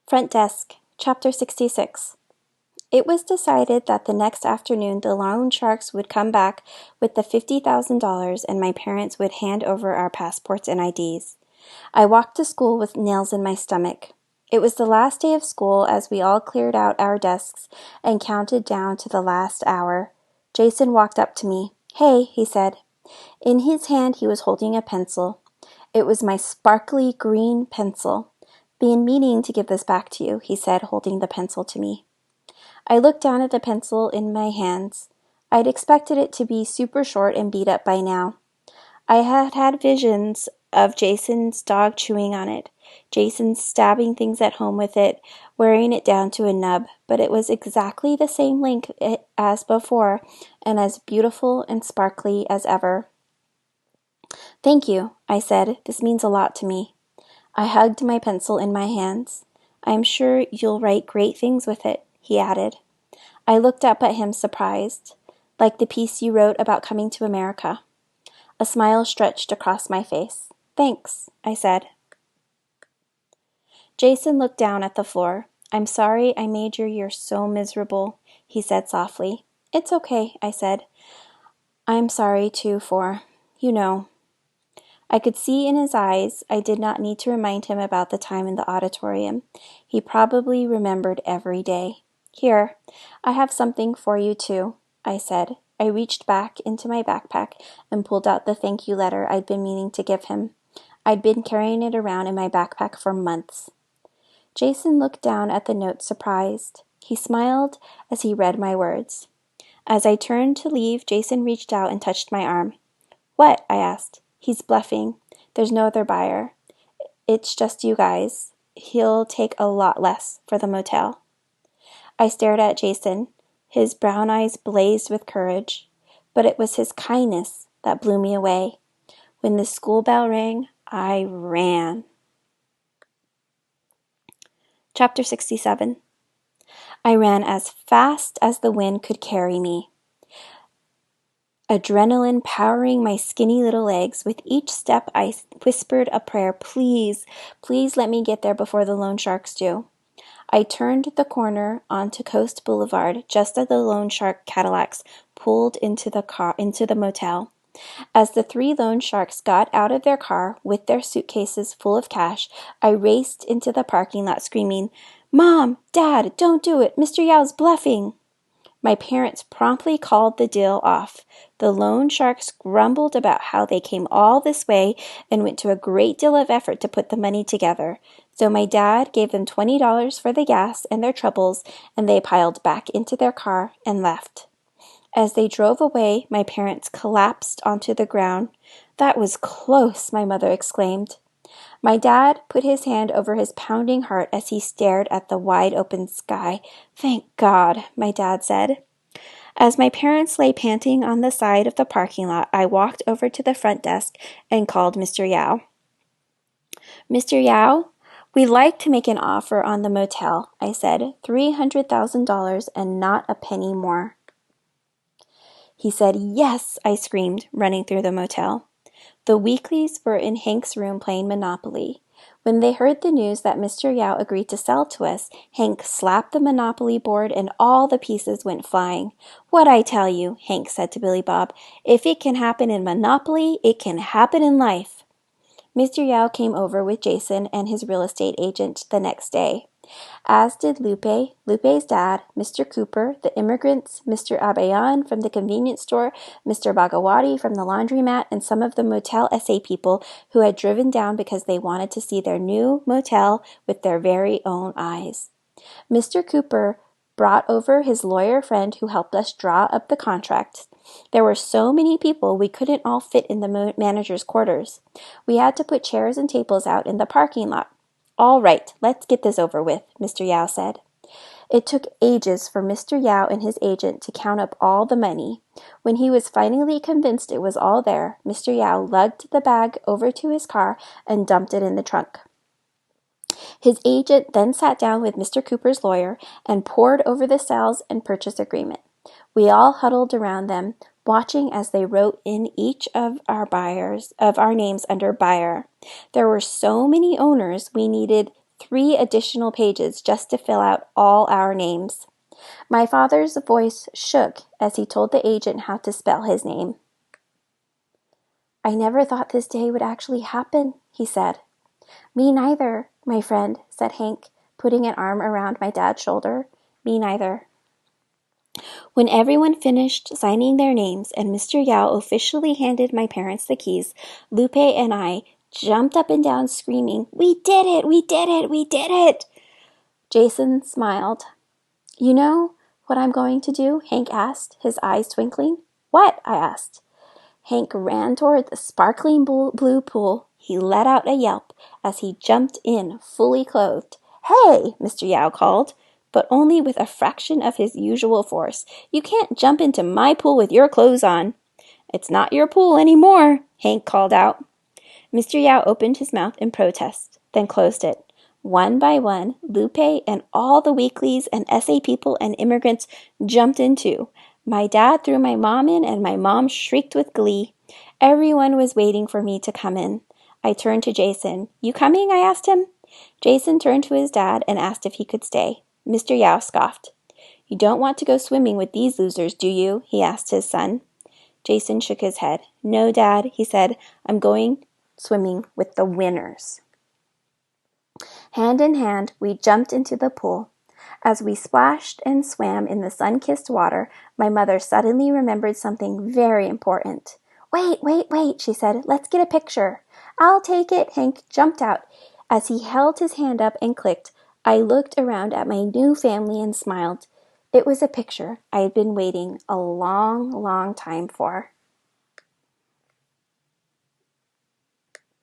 Front Desk, Chapter 66. It was decided that the next afternoon the loan sharks would come back with the $50,000 and my parents would hand over our passports and IDs. I walked to school with nails in my stomach. It was the last day of school as we all cleared out our desks and counted down to the last hour. Jason walked up to me. "Hey," he said. In his hand he was holding a pencil. It was my sparkly green pencil. "Been meaning to give this back to you," he said, holding the pencil to me. I looked down at the pencil in my hands. I'd expected it to be super short and beat up by now. I had had visions of Jason's dog chewing on it, Jason stabbing things at home with it, wearing it down to a nub, but it was exactly the same length as before and as beautiful and sparkly as ever. "Thank you," I said. "This means a lot to me." I hugged my pencil in my hands. "I am sure you'll write great things with it," he added. I looked up at him surprised. "Like the piece you wrote about coming to America." A smile stretched across my face. "Thanks," I said. Jason looked down at the floor. "I'm sorry I made your year so miserable," he said softly. "It's okay," I said. "I'm sorry, too, for, you know." I could see in his eyes I did not need to remind him about the time in the auditorium. He probably remembered every day. "Here, I have something for you too," I said. I reached back into my backpack and pulled out the thank you letter I'd been meaning to give him. I'd been carrying it around in my backpack for months. Jason looked down at the note surprised. He smiled as he read my words. As I turned to leave, Jason reached out and touched my arm. "What?" I asked. "He's bluffing. There's no other buyer. It's just you guys. He'll take a lot less for the motel." I stared at Jason. His brown eyes blazed with courage. But it was his kindness that blew me away. When the school bell rang, I ran. Chapter 67. I ran as fast as the wind could carry me. Adrenaline powering my skinny little legs. With each step I whispered a prayer. "Please, please let me get there before the loan sharks do." I turned the corner onto Coast Boulevard just as the loan shark Cadillacs pulled into the motel. As the 3 loan sharks got out of their car with their suitcases full of cash, I raced into the parking lot screaming, "Mom, Dad, don't do it. Mr. Yao's bluffing." My parents promptly called the deal off. The loan sharks grumbled about how they came all this way and went to a great deal of effort to put the money together. So my dad gave them $20 for the gas and their troubles, and they piled back into their car and left. As they drove away, my parents collapsed onto the ground. "That was close," my mother exclaimed. My dad put his hand over his pounding heart as he stared at the wide-open sky. "Thank God," my dad said. As my parents lay panting on the side of the parking lot, I walked over to the front desk and called Mr. Yao. "Mr. Yao, we'd like to make an offer on the motel," I said. $300,000 and not a penny more." He said, "Yes," I screamed, running through the motel. The Weekleys were in Hank's room playing Monopoly. When they heard the news that Mr. Yao agreed to sell to us, Hank slapped the Monopoly board and all the pieces went flying. "What I tell you," Hank said to Billy Bob, "if it can happen in Monopoly, it can happen in life." Mr. Yao came over with Jason and his real estate agent the next day, as did Lupe's dad, Mr. Cooper, the immigrants, Mr. Abayan from the convenience store, Mr. Bagawati from the laundromat, and some of the Motel SA people who had driven down because they wanted to see their new motel with their very own eyes. Mr. Cooper brought over his lawyer friend who helped us draw up the contract. There were so many people we couldn't all fit in the manager's quarters. We had to put chairs and tables out in the parking lot. "All right, let's get this over with," Mr. Yao said. It took ages for Mr. Yao and his agent to count up all the money. When he was finally convinced it was all there, Mr. Yao lugged the bag over to his car and dumped it in the trunk. His agent then sat down with Mr. Cooper's lawyer and pored over the sales and purchase agreement. We all huddled around them, watching as they wrote in each of our names under buyer. There were so many owners, we needed 3 additional pages just to fill out all our names. My father's voice shook as he told the agent how to spell his name. "I never thought this day would actually happen," he said. "Me neither, my friend," said Hank, putting an arm around my dad's shoulder. "Me neither." When everyone finished signing their names and Mr. Yao officially handed my parents the keys, Lupe and I jumped up and down screaming, "We did it! We did it! We did it!" Jason smiled. "You know what I'm going to do?" Hank asked, his eyes twinkling. "What?" I asked. Hank ran toward the sparkling blue pool. He let out a yelp as he jumped in fully clothed. "Hey!" Mr. Yao called, but only with a fraction of his usual force. "You can't jump into my pool with your clothes on." "It's not your pool anymore," Hank called out. Mr. Yao opened his mouth in protest, then closed it. One by one, Lupe and all the weeklies and essay people and immigrants jumped in too. My dad threw my mom in, and my mom shrieked with glee. Everyone was waiting for me to come in. I turned to Jason. "You coming?" I asked him. Jason turned to his dad and asked if he could stay. Mr. Yao scoffed. "You don't want to go swimming with these losers, do you?" he asked his son. Jason shook his head. "No, Dad," he said. "I'm going swimming with the winners." Hand in hand, we jumped into the pool. As we splashed and swam in the sun-kissed water, my mother suddenly remembered something very important. "Wait, wait, wait," she said. "Let's get a picture." "I'll take it," Hank jumped out. As he held his hand up and clicked, I looked around at my new family and smiled. It was a picture I had been waiting a long, long time for.